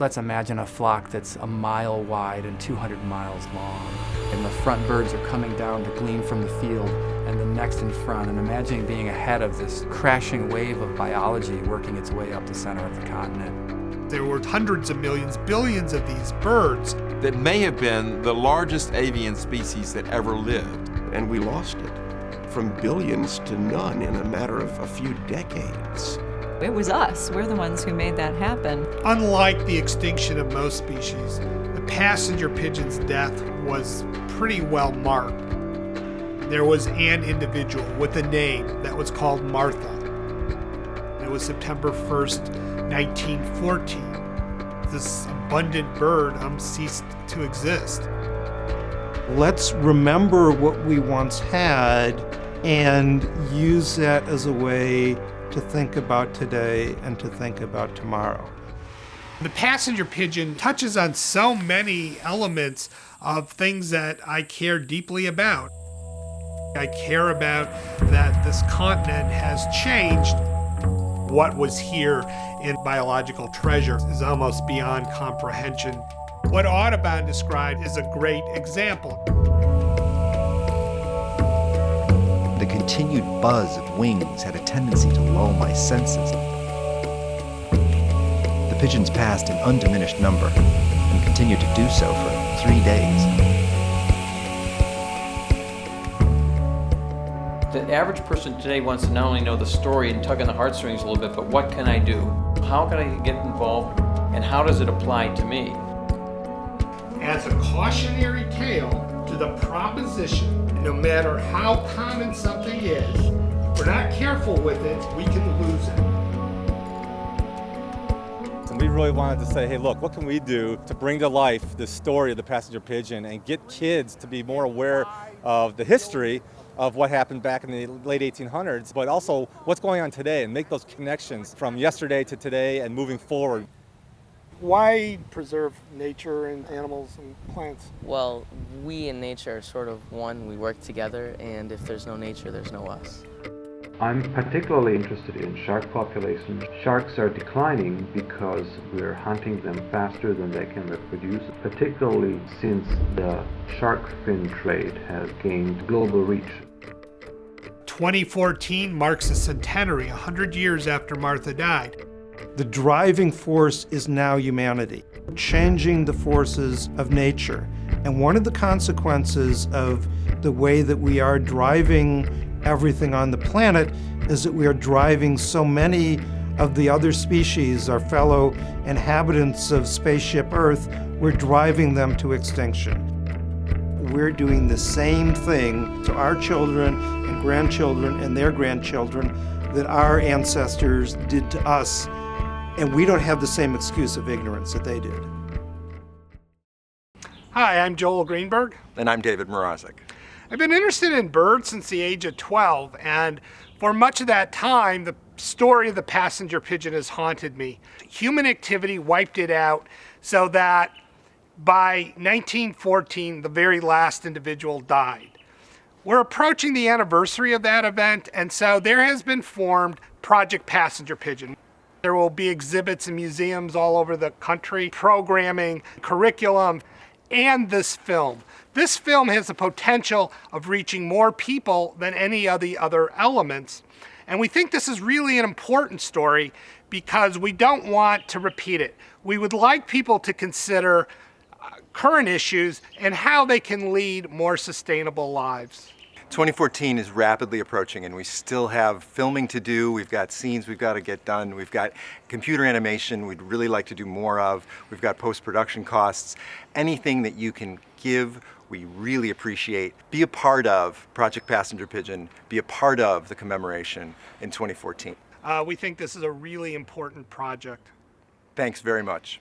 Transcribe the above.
Let's imagine a flock that's a mile wide and 200 miles long. And the front birds are coming down to glean from the field, and the next in front. And imagining being ahead of this crashing wave of biology working its way up the center of the continent. There were hundreds of millions, billions of these birds. That may have been the largest avian species that ever lived. And we lost it from billions to none in a matter of a few decades. It was us. We're the ones who made that happen. Unlike the extinction of most species, the passenger pigeon's death was pretty well marked. There was an individual with a name that was called Martha. It was September 1st, 1914. This abundant bird ceased to exist. Let's remember what we once had and use that as a way to think about today and to think about tomorrow. The passenger pigeon touches on so many elements of things that I care deeply about. I care about that this continent has changed. What was here in biological treasure is almost beyond comprehension. What Audubon described is a great example. The continued buzz of wings had a tendency to lull my senses. The pigeons passed in undiminished number and continued to do so for 3 days. The average person today wants to not only know the story and tug on the heartstrings a little bit, but what can I do? How can I get involved, and how does it apply to me? As a cautionary tale to the proposition, no matter how common something is, if we're not careful with it, we can lose it. And we really wanted to say, hey, look, what can we do to bring to life the story of the passenger pigeon and get kids to be more aware of the history of what happened back in the late 1800s, but also what's going on today, and make those connections from yesterday to today and moving forward. Why preserve nature and animals and plants? Well, we and nature are sort of one. We work together, and if there's no nature, there's no us. I'm particularly interested in shark populations. Sharks are declining because we're hunting them faster than they can reproduce, particularly since the shark fin trade has gained global reach. 2014 marks a centenary, 100 years after Martha died. The driving force is now humanity, changing the forces of nature. And one of the consequences of the way that we are driving everything on the planet is that we are driving so many of the other species, our fellow inhabitants of spaceship Earth, we're driving them to extinction. We're doing the same thing to our children and grandchildren and their grandchildren that our ancestors did to us. And we don't have the same excuse of ignorance that they did. Hi, I'm Joel Greenberg. And I'm David Mrazek. I've been interested in birds since the age of 12, and for much of that time, the story of the passenger pigeon has haunted me. Human activity wiped it out so that by 1914, the very last individual died. We're approaching the anniversary of that event, and so there has been formed Project Passenger Pigeon. There will be exhibits in museums all over the country, programming, curriculum, and this film. This film has the potential of reaching more people than any of the other elements. And we think this is really an important story because we don't want to repeat it. We would like people to consider current issues and how they can lead more sustainable lives. 2014 is rapidly approaching, and we still have filming to do. We've got scenes we've got to get done. We've got computer animation we'd really like to do more of. We've got post-production costs. Anything that you can give, we really appreciate. Be a part of Project Passenger Pigeon. Be a part of the commemoration in 2014. We think this is a really important project. Thanks very much.